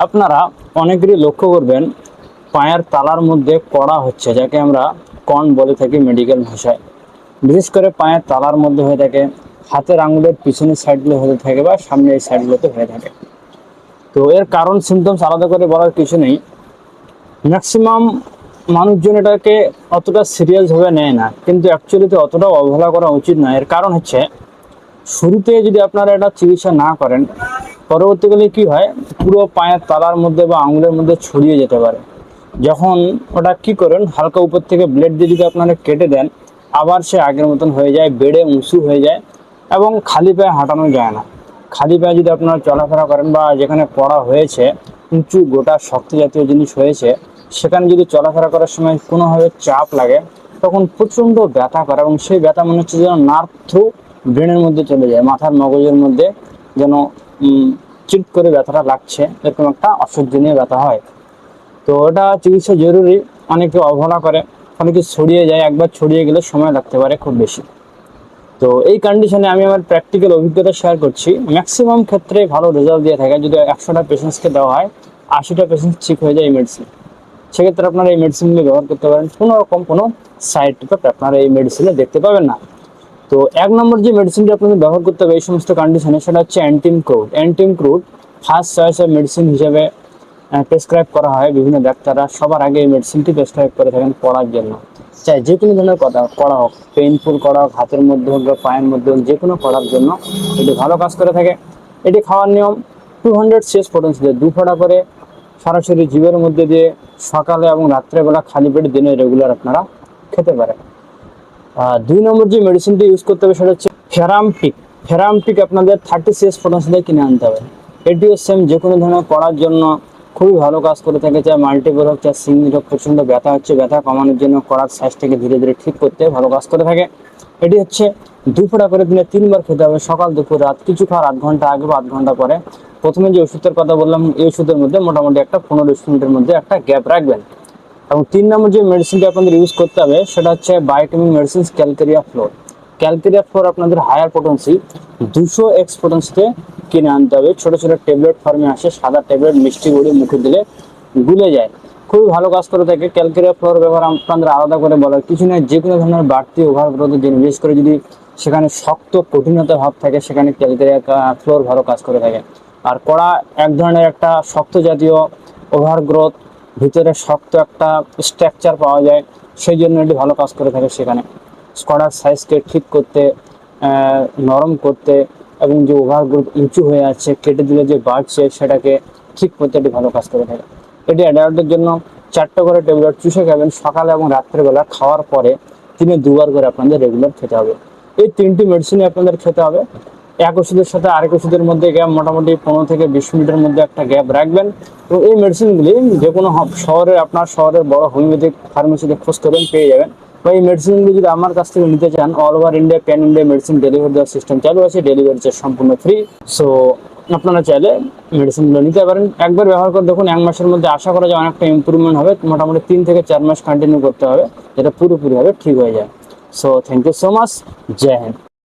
আপনারা অনেকেরই লক্ষ্য করবেন পায়ের তালার মধ্যে কড়া হচ্ছে, যাকে আমরা কর্ন বলে থাকি মেডিকেল ভাষায়। বিশেষ করে পায়ের তালার মধ্যে হয়ে থাকে, হাতের আঙুলের পিছনের সাইডগুলো হয়ে থাকে বা সামনের এই সাইডগুলোতে হয়ে থাকে। তো এর কারণ সিমটমস আলাদা করে বলার কিছু নেই। ম্যাক্সিমাম মানুষজন এটাকে অতটা সিরিয়াস ভাবে নেয় না, কিন্তু অ্যাকচুয়ালিতে অতটাও অবহেলা করা উচিত না। এর কারণ হচ্ছে, শুরুতে যদি আপনারা এটা চিকিৎসা না করেন, পরবর্তীকালে কি হয়, পুরো পায়ের তালার মধ্যে বা আঙুলের মধ্যে ছড়িয়ে যেতে পারে। যখন ওটা কি করেন, হালকা উপর থেকে ব্লেড দিয়ে যদি আপনারা কেটে দেন, আবার সে আগের মতন হয়ে যায়, বেড়ে উঁচু হয়ে যায় এবং খালি পায়ে হাঁটানো যায় না। খালি পায়ে যদি আপনারা চলাফেরা করেন বা যেখানে পড়া হয়েছে, উঁচু গোটা শক্ত জাতীয় জিনিস হয়েছে, সেখানে যদি চলাফেরা করার সময় কোনোভাবে চাপ লাগে, তখন প্রচণ্ড ব্যথা করে এবং সেই ব্যথা মনে হচ্ছে যেন নার্ভ থ্রু ব্রেনের মধ্যে চলে যায়, মাথার মগজের মধ্যে যেন চিট করে ব্যথাটা লাগছে, এরকম একটা অসহ্যনীয় ব্যথা হয়। তো ওটা চিকিৎসা জরুরি। অনেকে অবহেলা করে, অনেকে ছড়িয়ে যায়, একবার ছড়িয়ে গেলে সময় লাগতে পারে খুব বেশি। তো এই কন্ডিশনে আমি আমার প্র্যাকটিক্যাল অভিজ্ঞতা শেয়ার করছি। ম্যাক্সিমাম ক্ষেত্রে ভালো রেজাল্ট দিয়ে থাকে। যদি 100টা পেশেন্টসকে দেওয়া হয়, 80টা পেশেন্ট ঠিক হয়ে যায় এই মেডিসিন। সেক্ষেত্রে আপনারা এই মেডিসিনগুলো ব্যবহার করতে পারেন, কোনো রকম কোনো সাইড ইফেক্ট আপনারা এই মেডিসিনে দেখতে পাবেন না। তো 1 নম্বর যে মেডিসিনটি আপনাদের ব্যবহার করতে হবে এই সমস্ত কন্ডিশনে, সেটা হচ্ছে অ্যান্টিমক্রুড। অ্যান্টিমক্রুড ফার্স্ট চয়েস অফ মেডিসিন হিসেবে প্রেসক্রাইব করা হয়। বিভিন্ন ডাক্তাররা সবার আগে এই মেডিসিনটি প্রেসক্রাইব করে থাকেন পড়ার জন্য। চাই যে কোনো ধরনের কড়া হোক, পেইনফুল কড়া হোক, হাতের মধ্যে হোক বা পায়ের মধ্যে হোক, যে কোনো কড়ার জন্য এটি ভালো কাজ করে থাকে। এটি খাওয়ার নিয়ম 200 সিএস পোটেন্সি দিয়ে 2 ফোঁটা করে সরাসরি জিভের মধ্যে দিয়ে সকালে এবং রাত্রেবেলা খালি পেটে দিনে রেগুলার আপনারা খেতে পারেন। 2 নম্বর যে মেডিসিনটি ইউজ করতে হবে সেটা হচ্ছে ফেরামপিক। ফেরামপিক আপনাদের 30 সিএস পোটেন্সি দিয়ে কিনে আনতে হবে। এটিও সেম যে কোনো ধরনের করার জন্য খুবই ভালো কাজ করে থাকে। চাই মাল্টিপল হোক, চাই সিঙ্গেল হোক, প্রচণ্ড ব্যথা হচ্ছে, ব্যথা কমানোর জন্য করার সাইজটাকে ধীরে ধীরে ঠিক করতে ভালো কাজ করে থাকে। এটি হচ্ছে 2 ফোঁটা করে দিনে 3 বার খেতে হবে, সকাল দুপুর রাত। কিছু খাওয়ার 8 ঘন্টা আগে বা 8 ঘন্টা পরে। প্রথমে যে ওষুধের কথা বললাম, এই ওষুধের মধ্যে মোটামুটি একটা 15-20 মিনিটের মধ্যে একটা গ্যাপ রাখবেন। এবং 3 নম্বর যে মেডিসিনটি আপনাদের ইউজ করতে হবে সেটা হচ্ছে biochemic medicine calcarea floor. Calcarea floor আপনাদের হায়ার পোটেন্সি 200 পোটেন্সিতে কিনে আনতে হবে। ছোট ছোট ট্যাবলেট ফর্মে আসে, সাদা ট্যাবলেট, মিষ্টি গুঁড়ি মুখে দিলে গুলে যায়, খুবই ভালো কাজ করে থাকে। ক্যালকেরিয়া ফ্লোর ব্যবহার আপনাদের আলাদা করে বলার কিছু নয়। যে কোনো ধরনের বাড়তি ওভারগ্রোথের জন্য, বিশেষ করে যদি সেখানে শক্ত কঠিনতা ভাব থাকে, সেখানে ক্যালকেরিয়া ফ্লোর ভালো কাজ করে থাকে। আর কড়া এক ধরনের একটা শক্ত জাতীয় ওভারগ্রোথ, ভিতরে শক্ত একটা স্ট্রাকচার পাওয়া যায়, সেই জন্য এটি ভালো কাজ করে থাকে সেখানে। কড়ার সাইজকে ঠিক করতে, নরম করতে এবং যে ওভারগ্রোথ উঁচু হয়ে আছে, কেটে দিলে যে বাড়ছে সেটাকে ঠিক করতে এটি ভালো কাজ করে থাকে। এটি অ্যাডাল্টের জন্য 4টা করে ট্যাবলেট চুষে খাবেন, সকালে এবং রাত্রেবেলা খাওয়ার পরে দিনে 2 বার করে আপনাদের রেগুলার খেতে হবে। এই 3টি মেডিসিনই আপনাদের খেতে হবে। এক ওষুধের সাথে আরেক ওষুধের মধ্যে গ্যাপ মোটামুটি 15 থেকে 20 মিনিটের মধ্যে একটা গ্যাপ রাখবেন। তো এই মেডিসিনগুলি যে কোনো শহরে, আপনার শহরের বড় হোমিওপ্যাথিক ফার্মেসিতে খোঁজ করবেন, পেয়ে যাবেন। বা এই মেডিসিনগুলি যদি আমার কাছ থেকে নিতে চান, all over India, pan India medicine delivery দেওয়ার সিস্টেম চালু আছে। ডেলিভারি চার্জ সম্পূর্ণ ফ্রি। সো আপনারা চাইলে মেডিসিনগুলো নিতে পারেন। একবার ব্যবহার করে দেখুন, 1 মাসের মধ্যে আশা করা যায় অনেকটা ইম্প্রুভমেন্ট হবে। মোটামুটি 3 থেকে 4 মাস কন্টিনিউ করতে হবে, যেটা পুরোপুরিভাবে ঠিক হয়ে যায়। So thank you so much. জয় হিন্দ।